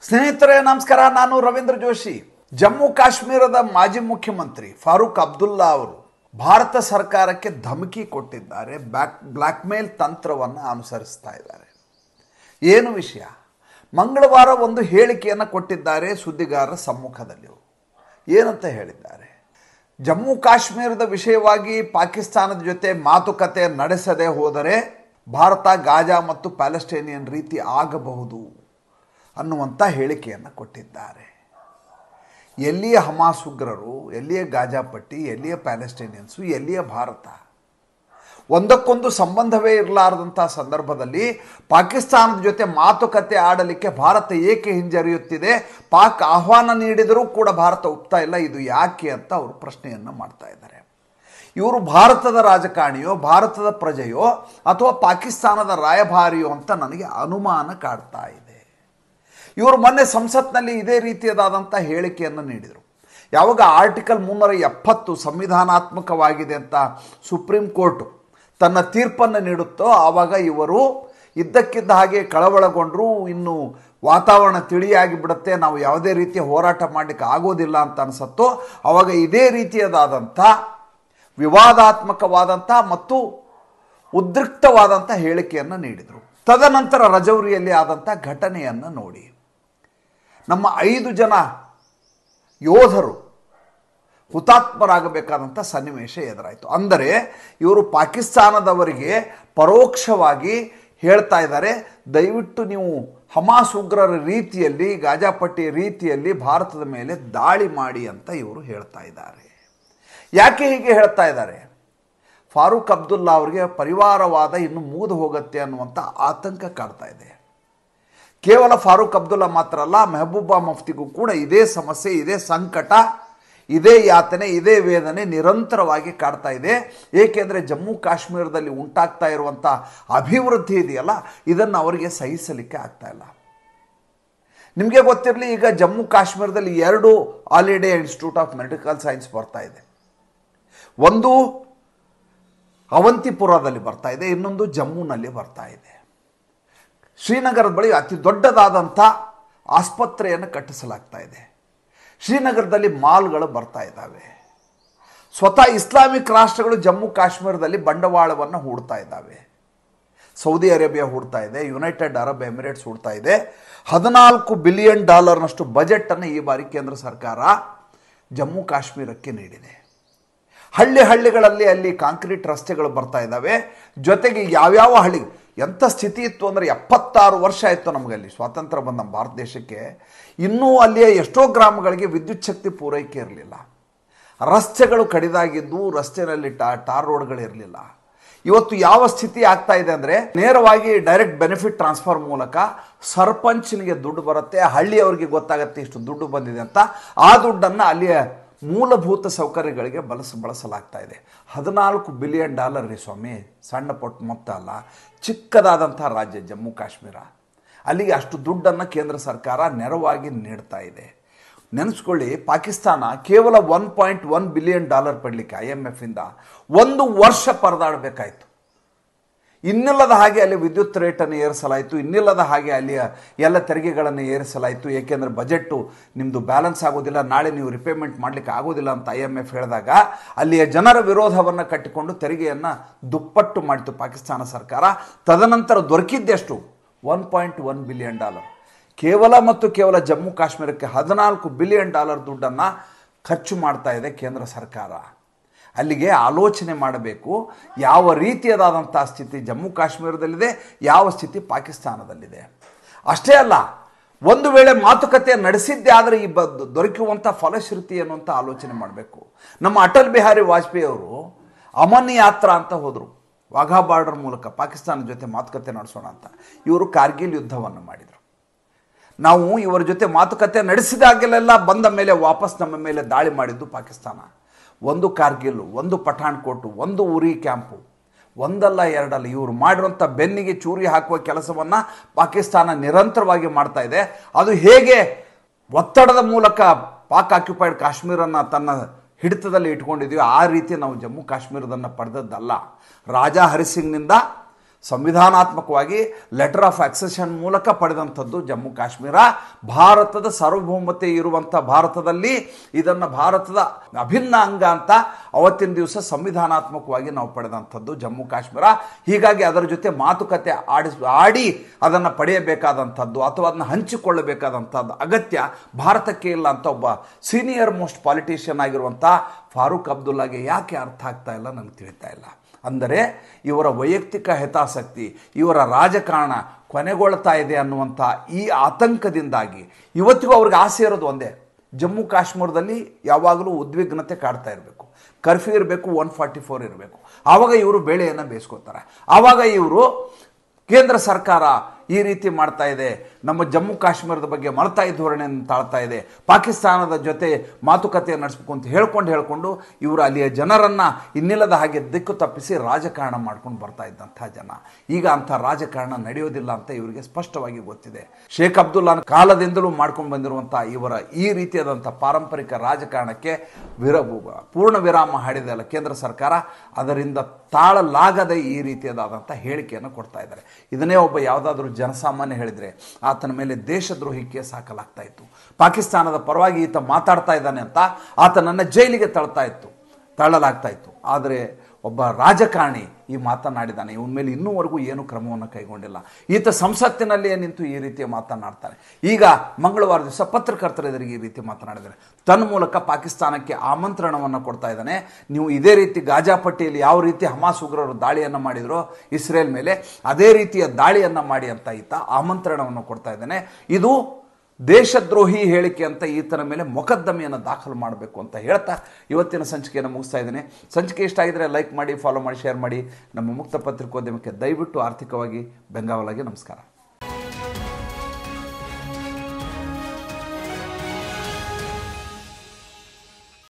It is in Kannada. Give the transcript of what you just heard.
ಸ್ನೇಹಿತರೆ ನಮಸ್ಕಾರ, ನಾನು ರವೀಂದ್ರ ಜೋಶಿ. ಜಮ್ಮು ಕಾಶ್ಮೀರದ ಮಾಜಿ ಮುಖ್ಯಮಂತ್ರಿ ಫಾರೂಕ್ ಅಬ್ದುಲ್ಲಾ ಅವರು ಭಾರತ ಸರ್ಕಾರಕ್ಕೆ ಧಮಕಿ ಕೊಟ್ಟಿದ್ದಾರೆ. ಬ್ಲ್ಯಾಕ್ ಮೇಲ್ ತಂತ್ರವನ್ನು ಅನುಸರಿಸ್ತಾ ಇದ್ದಾರೆ. ಏನು ವಿಷಯ? ಮಂಗಳವಾರ ಒಂದು ಹೇಳಿಕೆಯನ್ನು ಕೊಟ್ಟಿದ್ದಾರೆ ಸುದ್ದಿಗಾರರ ಸಮ್ಮುಖದಲ್ಲಿ. ಏನಂತ ಹೇಳಿದ್ದಾರೆ? ಜಮ್ಮು ಕಾಶ್ಮೀರದ ವಿಷಯವಾಗಿ ಪಾಕಿಸ್ತಾನದ ಜೊತೆ ಮಾತುಕತೆ ನಡೆಸದೆ ಹೋದರೆ ಭಾರತ ಗಾಜಾ ಮತ್ತು ಪ್ಯಾಲೆಸ್ಟೈನಿಯನ್ ರೀತಿ ಆಗಬಹುದು ಅನ್ನುವಂಥ ಹೇಳಿಕೆಯನ್ನು ಕೊಟ್ಟಿದ್ದಾರೆ. ಎಲ್ಲಿಯ ಹಮಾಸ್ ಉಗ್ರರು, ಎಲ್ಲಿಯ ಗಾಜಾ ಪಟ್ಟಿ, ಎಲ್ಲಿಯ ಪ್ಯಾಲೆಸ್ಟೈನಿಯನ್ಸು, ಎಲ್ಲಿಯ ಭಾರತ? ಒಂದಕ್ಕೊಂದು ಸಂಬಂಧವೇ ಇರಲಾರದಂಥ ಸಂದರ್ಭದಲ್ಲಿ ಪಾಕಿಸ್ತಾನದ ಜೊತೆ ಮಾತುಕತೆ ಆಡಲಿಕ್ಕೆ ಭಾರತ ಏಕೆ ಹಿಂಜರಿಯುತ್ತಿದೆ? ಪಾಕ್ ಆಹ್ವಾನ ನೀಡಿದರೂ ಕೂಡ ಭಾರತ ಒಪ್ತಾ ಇಲ್ಲ. ಇದು ಯಾಕೆ ಅಂತ ಅವರು ಪ್ರಶ್ನೆಯನ್ನು ಮಾಡ್ತಾ ಇದ್ದಾರೆ. ಇವರು ಭಾರತದ ರಾಜಕಾರಣಿಯೋ, ಭಾರತದ ಪ್ರಜೆಯೋ ಅಥವಾ ಪಾಕಿಸ್ತಾನದ ರಾಯಭಾರಿಯೋ ಅಂತ ನನಗೆ ಅನುಮಾನ ಕಾಡ್ತಾ ಇದೆ. ಇವರು ಮೊನ್ನೆ ಸಂಸತ್ನಲ್ಲಿ ಇದೇ ರೀತಿಯಾದಂಥ ಹೇಳಿಕೆಯನ್ನು ನೀಡಿದರು. ಯಾವಾಗ ಆರ್ಟಿಕಲ್ 370 ಸಂವಿಧಾನಾತ್ಮಕವಾಗಿದೆ ಅಂತ ಸುಪ್ರೀಂ ಕೋರ್ಟ್ ತನ್ನ ತೀರ್ಪನ್ನು ನೀಡುತ್ತೋ ಆವಾಗ ಇವರು ಇದ್ದಕ್ಕಿದ್ದ ಹಾಗೆ ಕಳವಳಗೊಂಡರು. ಇನ್ನು ವಾತಾವರಣ ತಿಳಿಯಾಗಿ ಬಿಡುತ್ತೆ, ನಾವು ಯಾವುದೇ ರೀತಿಯ ಹೋರಾಟ ಮಾಡಲಿಕ್ಕೆ ಆಗೋದಿಲ್ಲ ಅಂತ ಅನಿಸುತ್ತೋ ಆವಾಗ ಇದೇ ರೀತಿಯಾದಂಥ ವಿವಾದಾತ್ಮಕವಾದಂಥ ಮತ್ತು ಉದ್ರಿಕ್ತವಾದಂಥ ಹೇಳಿಕೆಯನ್ನು ನೀಡಿದರು. ತದನಂತರ ರಜೌರಿಯಲ್ಲಿ ಆದಂಥ ಘಟನೆಯನ್ನು ನೋಡಿ, ನಮ್ಮ 5 ಜನ ಯೋಧರು ಹುತಾತ್ಮರಾಗಬೇಕಾದಂಥ ಸನ್ನಿವೇಶ ಎದುರಾಯಿತು. ಅಂದರೆ ಇವರು ಪಾಕಿಸ್ತಾನದವರಿಗೆ ಪರೋಕ್ಷವಾಗಿ ಹೇಳ್ತಾ ಇದ್ದಾರೆ, ದಯವಿಟ್ಟು ನೀವು ಹಮಾಸ್ ಉಗ್ರರ ರೀತಿಯಲ್ಲಿ, ಗಾಜಾಪಟ್ಟಿ ರೀತಿಯಲ್ಲಿ ಭಾರತದ ಮೇಲೆ ದಾಳಿ ಮಾಡಿ ಅಂತ ಇವರು ಹೇಳ್ತಾ ಇದ್ದಾರೆ. ಯಾಕೆ ಹೀಗೆ ಹೇಳ್ತಾ ಇದ್ದಾರೆ? ಫಾರೂಕ್ ಅಬ್ದುಲ್ಲಾ ಅವರಿಗೆ ಪರಿವಾರವಾದ ಇನ್ನು ಮುಗಿದು ಹೋಗುತ್ತೆ ಅನ್ನುವಂಥ ಆತಂಕ ಕಾಡ್ತಾ ಇದೆ. ಕೇವಲ ಫಾರೂಕ್ ಅಬ್ದುಲ್ಲಾ ಮಾತ್ರ ಅಲ್ಲ, ಮೆಹಬೂಬಾ ಮುಫ್ತಿಗೂ ಕೂಡ ಇದೇ ಸಮಸ್ಯೆ, ಇದೇ ಸಂಕಟ, ಇದೇ ಯಾತನೆ, ಇದೇ ವೇದನೆ ನಿರಂತರವಾಗಿ ಕಾಡ್ತಾ ಇದೆ. ಏಕೆಂದರೆ ಜಮ್ಮು ಕಾಶ್ಮೀರದಲ್ಲಿ ಉಂಟಾಗ್ತಾ ಇರುವಂಥ ಅಭಿವೃದ್ಧಿ ಇದೆಯಲ್ಲ, ಇದನ್ನು ಅವರಿಗೆ ಸಹಿಸಲಿಕ್ಕೆ ಆಗ್ತಾ ಇಲ್ಲ. ನಿಮಗೆ ಗೊತ್ತಿರಲಿ, ಈಗ ಜಮ್ಮು ಕಾಶ್ಮೀರದಲ್ಲಿ 2 all India institute of medical science ಬರ್ತಾ ಇದೆ. ಒಂದು ಅವಂತಿಪುರದಲ್ಲಿ ಬರ್ತಾ ಇದೆ, ಇನ್ನೊಂದು ಜಮ್ಮುನಲ್ಲಿ ಬರ್ತಾ ಇದೆ. ಶ್ರೀನಗರದ ಬಳಿ ಅತಿ ದೊಡ್ಡದಾದಂಥ ಆಸ್ಪತ್ರೆಯನ್ನು ಕಟ್ಟಿಸಲಾಗ್ತಾ ಇದೆ. ಶ್ರೀನಗರದಲ್ಲಿ ಮಾಲ್ಗಳು ಬರ್ತಾ ಇದ್ದಾವೆ. ಸ್ವತಃ ಇಸ್ಲಾಮಿಕ್ ರಾಷ್ಟ್ರಗಳು ಜಮ್ಮು ಕಾಶ್ಮೀರದಲ್ಲಿ ಬಂಡವಾಳವನ್ನು ಹೂಡ್ತಾ ಇದ್ದಾವೆ. ಸೌದಿ ಅರೇಬಿಯಾ ಹೂಡ್ತಾ ಇದೆ, ಯುನೈಟೆಡ್ ಅರಬ್ ಎಮಿರೇಟ್ಸ್ ಹೂಡ್ತಾ ಇದೆ. $14 ಬಿಲಿಯನ್ ಬಜೆಟನ್ನು ಈ ಬಾರಿ ಕೇಂದ್ರ ಸರ್ಕಾರ ಜಮ್ಮು ಕಾಶ್ಮೀರಕ್ಕೆ ನೀಡಿದೆ. ಹಳ್ಳಿಗಳಲ್ಲಿ ಅಲ್ಲಿ ಕಾಂಕ್ರೀಟ್ ರಸ್ತೆಗಳು ಬರ್ತಾ ಇದ್ದಾವೆ. ಜೊತೆಗೆ ಯಾವ್ಯಾವ ಹಳ್ಳಿ ಎಂಥ ಸ್ಥಿತಿ ಇತ್ತು ಅಂದರೆ 76 ವರ್ಷ ಆಯಿತು ನಮಗಲ್ಲಿ ಸ್ವಾತಂತ್ರ್ಯ ಬಂದ ನಮ್ಮ ಭಾರತ ದೇಶಕ್ಕೆ. ಇನ್ನೂ ಅಲ್ಲಿಯ ಎಷ್ಟೋ ಗ್ರಾಮಗಳಿಗೆ ವಿದ್ಯುತ್ ಶಕ್ತಿ ಪೂರೈಕೆ ಇರಲಿಲ್ಲ. ರಸ್ತೆಗಳು ಕಡಿದಾಗಿದ್ದು, ರಸ್ತೆಯಲ್ಲಿ ಟಾರ್ ರೋಡ್ಗಳಿರಲಿಲ್ಲ. ಇವತ್ತು ಯಾವ ಸ್ಥಿತಿ ಆಗ್ತಾ ಇದೆ ಅಂದರೆ, ನೇರವಾಗಿ ಡೈರೆಕ್ಟ್ ಬೆನಿಫಿಟ್ ಟ್ರಾನ್ಸ್ಫರ್ ಮೂಲಕ ಸರ್ಪಂಚನಿಗೆ ದುಡ್ಡು ಬರುತ್ತೆ, ಹಳ್ಳಿಯವರಿಗೆ ಗೊತ್ತಾಗುತ್ತೆ ಇಷ್ಟು ದುಡ್ಡು ಬಂದಿದೆ ಅಂತ. ಆ ದುಡ್ಡನ್ನು ಅಲ್ಲಿಯ ಮೂಲಭೂತ ಸೌಕರ್ಯಗಳಿಗೆ ಬಳಸಲಾಗ್ತಾ ಇದೆ. $14 ಬಿಲಿಯನ್ ರೀ ಸ್ವಾಮಿ, ಸಣ್ಣ ಪುಟ್ಟ ಮೊತ್ತ ಅಲ್ಲ. ಚಿಕ್ಕದಾದಂಥ ರಾಜ್ಯ ಜಮ್ಮು ಕಾಶ್ಮೀರ, ಅಲ್ಲಿಗೆ ಅಷ್ಟು ದುಡ್ಡನ್ನು ಕೇಂದ್ರ ಸರ್ಕಾರ ನೆರವಾಗಿ ನೀಡ್ತಾ ಇದೆ. ನೆನೆಸ್ಕೊಳ್ಳಿ, ಪಾಕಿಸ್ತಾನ ಕೇವಲ $1.1 ಬಿಲಿಯನ್ ಪಡಲಿಕ್ಕೆ IMF ಇಂದ 1 ವರ್ಷ ಪರದಾಡಬೇಕಾಯಿತು. ಇನ್ನಿಲ್ಲದ ಹಾಗೆ ಅಲ್ಲಿ ವಿದ್ಯುತ್ ರೇಟನ್ನು ಏರಿಸಲಾಯಿತು, ಇನ್ನಿಲ್ಲದ ಹಾಗೆ ಅಲ್ಲಿಯ ಎಲ್ಲ ತೆರಿಗೆಗಳನ್ನು ಏರಿಸಲಾಯಿತು. ಏಕೆಂದರೆ ಬಜೆಟ್ಟು ನಿಮ್ಮದು ಬ್ಯಾಲೆನ್ಸ್ ಆಗೋದಿಲ್ಲ, ನಾಳೆ ನೀವು ರಿಪೇಮೆಂಟ್ ಮಾಡಲಿಕ್ಕೆ ಆಗೋದಿಲ್ಲ ಅಂತ IMF ಹೇಳಿದಾಗ ಅಲ್ಲಿಯ ಜನರ ವಿರೋಧವನ್ನು ಕಟ್ಟಿಕೊಂಡು ತೆರಿಗೆಯನ್ನು ದುಪ್ಪಟ್ಟು ಮಾಡಿತು ಪಾಕಿಸ್ತಾನ ಸರ್ಕಾರ. ತದನಂತರ ದೊರಕಿದ್ದೆಷ್ಟು? $1.1 ಬಿಲಿಯನ್. ಕೇವಲ ಜಮ್ಮು ಕಾಶ್ಮೀರಕ್ಕೆ $14 ಬಿಲಿಯನ್ ದುಡ್ಡನ್ನು ಖರ್ಚು ಮಾಡ್ತಾ ಇದೆ ಕೇಂದ್ರ ಸರ್ಕಾರ. ಅಲ್ಲಿಗೆ ಆಲೋಚನೆ ಮಾಡಬೇಕು, ಯಾವ ರೀತಿಯಾದಂಥ ಸ್ಥಿತಿ ಜಮ್ಮು ಕಾಶ್ಮೀರದಲ್ಲಿದೆ, ಯಾವ ಸ್ಥಿತಿ ಪಾಕಿಸ್ತಾನದಲ್ಲಿದೆ. ಅಷ್ಟೇ ಅಲ್ಲ, ಒಂದು ವೇಳೆ ಮಾತುಕತೆ ನಡೆಸಿದ್ದೇ ಆದರೆ ಈ ದೊರಕುವಂಥ ಫಲಶ್ರುತಿ ಅನ್ನುವಂಥ ಆಲೋಚನೆ ಮಾಡಬೇಕು. ನಮ್ಮ ಅಟಲ್ ಬಿಹಾರಿ ವಾಜಪೇಯಿ ಅವರು ಅಮನ್ ಯಾತ್ರಾ ಅಂತ ಹೋದರು. ವಾಘಾ ಬಾರ್ಡರ್ ಮೂಲಕ ಪಾಕಿಸ್ತಾನದ ಜೊತೆ ಮಾತುಕತೆ ನಡೆಸೋಣ ಅಂತ. ಇವರು ಕಾರ್ಗಿಲ್ ಯುದ್ಧವನ್ನು ಮಾಡಿದರು. ನಾವು ಇವರ ಜೊತೆ ಮಾತುಕತೆ ನಡೆಸಿದಾಗಲೆಲ್ಲ ಬಂದ ಮೇಲೆ ವಾಪಸ್ ನಮ್ಮ ಮೇಲೆ ದಾಳಿ ಮಾಡಿದ್ದು ಪಾಕಿಸ್ತಾನ. ಒಂದು ಕಾರ್ಗಿಲ್, ಒಂದು ಪಠಾಣ್ಕೋಟು, ಒಂದು ಉರಿ ಕ್ಯಾಂಪು, ಒಂದಲ್ಲ ಎರಡಲ್ಲ. ಇವರು ಮಾಡಿರುವಂಥ ಬೆನ್ನಿಗೆ ಚೂರಿ ಹಾಕುವ ಕೆಲಸವನ್ನು ಪಾಕಿಸ್ತಾನ ನಿರಂತರವಾಗಿ ಮಾಡ್ತಾ ಇದೆ. ಅದು ಹೇಗೆ ಒತ್ತಡದ ಮೂಲಕ ಪಾಕ್ ಆಕ್ಯುಪೈಡ್ ಕಾಶ್ಮೀರನ್ನು ತನ್ನ ಹಿಡಿತದಲ್ಲಿ ಇಟ್ಕೊಂಡಿದೆಯೋ ಆ ರೀತಿ ನಾವು Jammu ಕಾಶ್ಮೀರದನ್ನು ಪಡೆದದ್ದಲ್ಲ. Raja ಹರಿಸಿಂಗ್ನಿಂದ ಸಂವಿಧಾನಾತ್ಮಕವಾಗಿ letter of accession ಮೂಲಕ ಪಡೆದಂಥದ್ದು ಜಮ್ಮು ಕಾಶ್ಮೀರ. ಭಾರತದ ಸಾರ್ವಭೌಮತೆ ಇರುವಂಥ ಭಾರತದಲ್ಲಿ ಇದನ್ನು ಭಾರತದ ಅಭಿನ್ನ ಅಂಗ ಅಂತ ಅವತ್ತಿನ ದಿವಸ ಸಂವಿಧಾನಾತ್ಮಕವಾಗಿ ನಾವು ಪಡೆದಂಥದ್ದು ಜಮ್ಮು ಕಾಶ್ಮೀರ. ಹೀಗಾಗಿ ಅದರ ಜೊತೆ ಮಾತುಕತೆ ಆಡಿ ಅದನ್ನು ಪಡೆಯಬೇಕಾದಂಥದ್ದು ಅಥವಾ ಅದನ್ನು ಹಂಚಿಕೊಳ್ಳಬೇಕಾದಂಥದ್ದು ಅಗತ್ಯ ಭಾರತಕ್ಕೆ ಇಲ್ಲ ಅಂತ ಒಬ್ಬ ಸೀನಿಯರ್ ಮೋಸ್ಟ್ ಪಾಲಿಟಿಷಿಯನ್ ಆಗಿರುವಂಥ ಫಾರೂಕ್ ಅಬ್ದುಲ್ಲಾಗೆ ಯಾಕೆ ಅರ್ಥ ಆಗ್ತಾ ಇಲ್ಲ ನನಗೆ ತಿಳಿತಾ ಇಲ್ಲ. ಅಂದರೆ ಇವರ ವೈಯಕ್ತಿಕ ಹಿತಾಸಕ್ತಿ, ಇವರ ರಾಜಕಾರಣ ಕೊನೆಗೊಳ್ತಾ ಇದೆ ಅನ್ನುವಂಥ ಈ ಆತಂಕದಿಂದಾಗಿ ಇವತ್ತಿಗೂ ಅವ್ರಿಗೆ ಆಸೆ ಇರೋದು ಒಂದೇ, ಜಮ್ಮು ಕಾಶ್ಮೀರದಲ್ಲಿ ಯಾವಾಗಲೂ ಉದ್ವಿಗ್ನತೆ ಕಾಡ್ತಾ ಇರಬೇಕು, ಕರ್ಫ್ಯೂ ಇರಬೇಕು, 144 ಇರಬೇಕು. ಆವಾಗ ಇವರು ಬೇಳೆಯನ್ನು ಬೇಯಿಸ್ಕೋತಾರೆ. ಆವಾಗ ಇವರು ಕೇಂದ್ರ ಸರ್ಕಾರ ಈ ರೀತಿ ಮಾಡ್ತಾ ಇದೆ, ನಮ್ಮ ಜಮ್ಮು ಕಾಶ್ಮೀರದ ಬಗ್ಗೆ ಮಲತಾಯಿ ಧೋರಣೆಯನ್ನು ತಾಳ್ತಾ ಇದೆ, ಪಾಕಿಸ್ತಾನದ ಜೊತೆ ಮಾತುಕತೆ ನಡೆಸಬೇಕು ಅಂತ ಹೇಳ್ಕೊಂಡು ಇವರು ಅಲ್ಲಿಯ ಜನರನ್ನು ಇನ್ನಿಲ್ಲದ ಹಾಗೆ ದಿಕ್ಕು ತಪ್ಪಿಸಿ ರಾಜಕಾರಣ ಮಾಡ್ಕೊಂಡು ಬರ್ತಾ ಇದ್ದಂಥ ಜನ. ಈಗ ಅಂಥ ರಾಜಕಾರಣ ನಡೆಯೋದಿಲ್ಲ ಅಂತ ಇವರಿಗೆ ಸ್ಪಷ್ಟವಾಗಿ ಗೊತ್ತಿದೆ. ಶೇಖ್ ಅಬ್ದುಲ್ಲಾನ ಕಾಲದಿಂದಲೂ ಮಾಡ್ಕೊಂಡು ಬಂದಿರುವಂಥ ಇವರ ಈ ರೀತಿಯಾದಂಥ ಪಾರಂಪರಿಕ ರಾಜಕಾರಣಕ್ಕೆ ಪೂರ್ಣ ವಿರಾಮ ಹಾಡಿದೆಯಲ್ಲ ಕೇಂದ್ರ ಸರ್ಕಾರ, ಅದರಿಂದ ತಾಳಲಾಗದೆ ಈ ರೀತಿಯಾದಂಥ ಹೇಳಿಕೆಯನ್ನು ಕೊಡ್ತಾ ಇದ್ದಾರೆ. ಇದನ್ನೇ ಒಬ್ಬ ಯಾವುದಾದ್ರೂ ಜನಸಾಮಾನ್ಯ ಹೇಳಿದರೆ ಆತನ ಮೇಲೆ ದೇಶದ್ರೋಹಿ ಕೇಸ್ ಹಾಕಲಾಗ್ತಾ ಇತ್ತು. ಪಾಕಿಸ್ತಾನದ ಪರವಾಗಿ ಈತ ಮಾತಾಡ್ತಾ ಇದ್ದಾನೆ ಅಂತ ಆತನನ್ನು ಜೈಲಿಗೆ ತಳ್ಳಲಾಗ್ತಾ ಇತ್ತು. ಆದರೆ ಒಬ್ಬ ರಾಜಕಾರಣಿ ಈ ಮಾತನಾಡಿದ್ದಾನೆ, ಇವನ ಮೇಲೆ ಇನ್ನೂವರೆಗೂ ಏನು ಕ್ರಮವನ್ನು ಕೈಗೊಂಡಿಲ್ಲ. ಈತ ಸಂಸತ್ತಿನಲ್ಲಿಯೇ ನಿಂತು ಈ ರೀತಿಯ ಮಾತನಾಡ್ತಾನೆ. ಈಗ ಮಂಗಳವಾರ ದಿವಸ ಪತ್ರಕರ್ತರ ಎದುರಿಗೆ ಈ ರೀತಿ ಮಾತನಾಡಿದ್ದಾರೆ. ತನ್ನ ಮೂಲಕ ಪಾಕಿಸ್ತಾನಕ್ಕೆ ಆಮಂತ್ರಣವನ್ನು ಕೊಡ್ತಾ ಇದ್ದಾನೆ. ನೀವು ಇದೇ ರೀತಿ ಗಾಜಾಪಟ್ಟಿಯಲ್ಲಿ ಯಾವ ರೀತಿ ಹಮಾಸ್ ಉಗ್ರರು ದಾಳಿಯನ್ನು ಮಾಡಿದ್ರು ಇಸ್ರೇಲ್ ಮೇಲೆ, ಅದೇ ರೀತಿಯ ದಾಳಿಯನ್ನು ಮಾಡಿ ಅಂತ ಈತ ಆಮಂತ್ರಣವನ್ನು ಕೊಡ್ತಾ ಇದ್ದಾನೆ. ಇದು ದೇಶದ್ರೋಹಿ ಹೇಳಿಕೆ ಅಂತ ಈತನ ಮೇಲೆ ಮೊಕದ್ದಮೆಯನ್ನು ದಾಖಲು ಮಾಡಬೇಕು ಅಂತ ಹೇಳ್ತಾ ಇವತ್ತಿನ ಸಂಚಿಕೆಯನ್ನು ಮುಗಿಸ್ತಾ ಇದ್ದೇನೆ. ಸಂಚಿಕೆ ಇಷ್ಟ ಆಗಿದ್ರೆ ಲೈಕ್ ಮಾಡಿ, ಫಾಲೋ ಮಾಡಿ, ಶೇರ್ ಮಾಡಿ. ನಮ್ಮ ಮುಕ್ತ ಪತ್ರಿಕೋದ್ಯಮಕ್ಕೆ ದಯವಿಟ್ಟು ಆರ್ಥಿಕವಾಗಿ ಬೆಂಗಾವಲಾಗಿ. ನಮಸ್ಕಾರ.